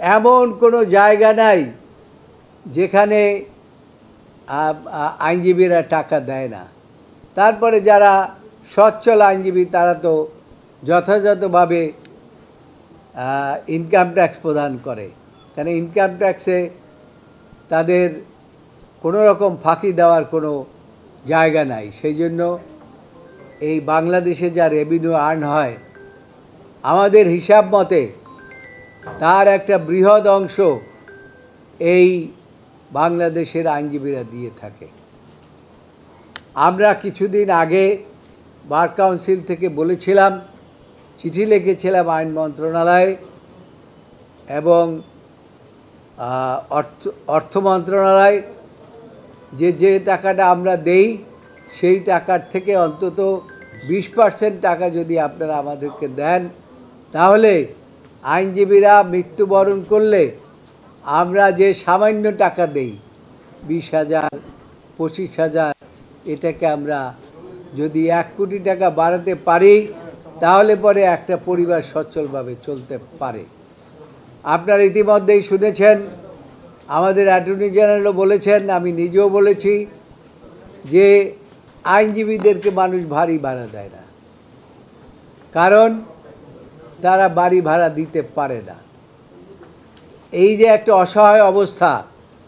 এমন কোনো জায়গা নাই যেখানে আইনজীবীরা টাকা দেয় না। তারপরে যারা সচ্ছল আইনজীবী তারা তো যথাযথভাবে ইনকাম ট্যাক্স প্রদান করে, কারণ ইনকাম ট্যাক্সে তাদের কোনো রকম ফাঁকি দেওয়ার কোনো জায়গা নাই। সেই জন্য এই বাংলাদেশে যা রেভিনিউ আর্ন হয় আমাদের হিসাব মতে তার একটা বৃহৎ অংশ এই বাংলাদেশের আইনজীবীরা দিয়ে থাকে। আমরা কিছুদিন আগে বার কাউন্সিল থেকে বলেছিলাম, চিঠি লিখেছিলাম আইন মন্ত্রণালয়ে এবং অর্থ মন্ত্রণালয় যে টাকাটা আমরা দেই সেই টাকার থেকে অন্তত 20% টাকা যদি আপনারা আমাদেরকে দেন, তাহলে আইনজীবীরা মৃত্যুবরণ করলে আমরা যে সামান্য টাকা দেই 20,000 25,000, এটাকে আমরা যদি 1 কোটি টাকা বাড়াতে পারি তাহলে পরে একটা পরিবার সচ্ছলভাবে চলতে পারে। আপনারা ইতিমধ্যেই শুনেছেন, আমাদের অ্যাটর্নি জেনারেলও বলেছেন, আমি নিজেও বলেছি যে আইনজীবীদেরকে মানুষ বাড়ি ভাড়া দেয় না, কারণ তারা বাড়ি ভাড়া দিতে পারে না। এই যে একটা অসহায় অবস্থা,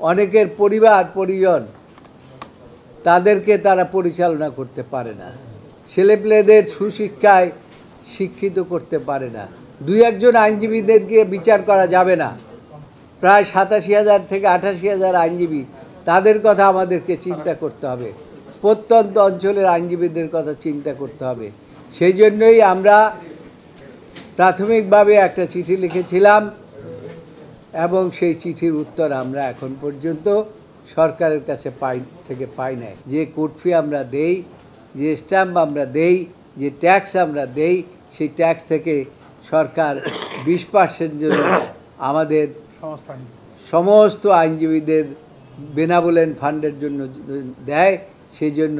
অনেকের পরিবার পরিজন তাদেরকে তারা পরিচালনা করতে পারে না, ছেলেপেলেদের সুশিক্ষায় শিক্ষিত করতে পারে না। 2-1 আইনজীবীদেরকে বিচার করা যাবে না, প্রায় 87,000 থেকে 88,000 আইনজীবী, তাদের কথা আমাদেরকে চিন্তা করতে হবে, প্রত্যন্ত অঞ্চলের আইনজীবীদের কথা চিন্তা করতে হবে। সেই জন্যই আমরা প্রাথমিকভাবে একটা চিঠি লিখেছিলাম এবং সেই চিঠির উত্তর আমরা এখন পর্যন্ত সরকারের কাছে পাই নাই। যে কোর্ট ফি আমরা দেই, যে স্ট্যাম্প আমরা দেই, যে ট্যাক্স আমরা দেই, সেই ট্যাক্স থেকে সরকার 20% জন্য আমাদের সমস্ত আইনজীবীদের বেনাবলেন ফান্ডের জন্য দেয়। সেই জন্য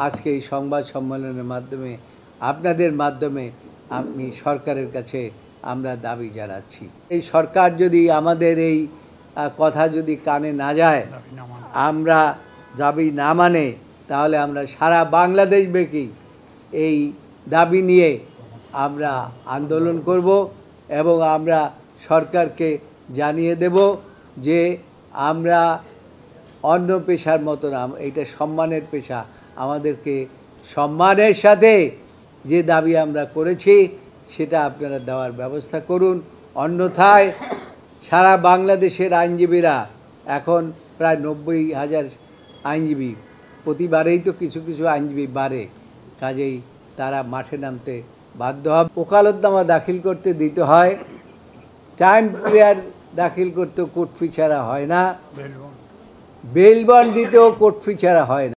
আজকে এই সংবাদ সম্মেলনের মাধ্যমে আপনাদের মাধ্যমে আমি সরকারের কাছে আমরা দাবি জানাচ্ছি, এই সরকার যদি আমাদের এই কথা যদি কানে না যায়, আমরা দাবি না মানে, তাহলে আমরা সারা বাংলাদেশ ব্যাপী এই দাবি নিয়ে আমরা আন্দোলন করব এবং আমরা সরকারকে জানিয়ে দেব যে আমরা অন্য পেশার মতো না, এটা সম্মানের পেশা, আমাদেরকে সম্মানের সাথে যে দাবি আমরা করেছি সেটা আপনারা দেওয়ার ব্যবস্থা করুন। অন্যথায় সারা বাংলাদেশের আইনজীবীরা, এখন প্রায় 90,000 আইনজীবী, প্রতিবারেই তো কিছু কিছু আইনজীবী বাড়ে, কাজেই তারা মাঠে নামতে বাধ্য হবে। ওকালতনামা দাখিল করতে দিতে হয়, টাইম পিরিয়ড দাখিল করতেও কোর্ট ফি ছাড়া হয় না, বেল বন্ড দিতেও কোর্ট ফি ছাড়া হয় না।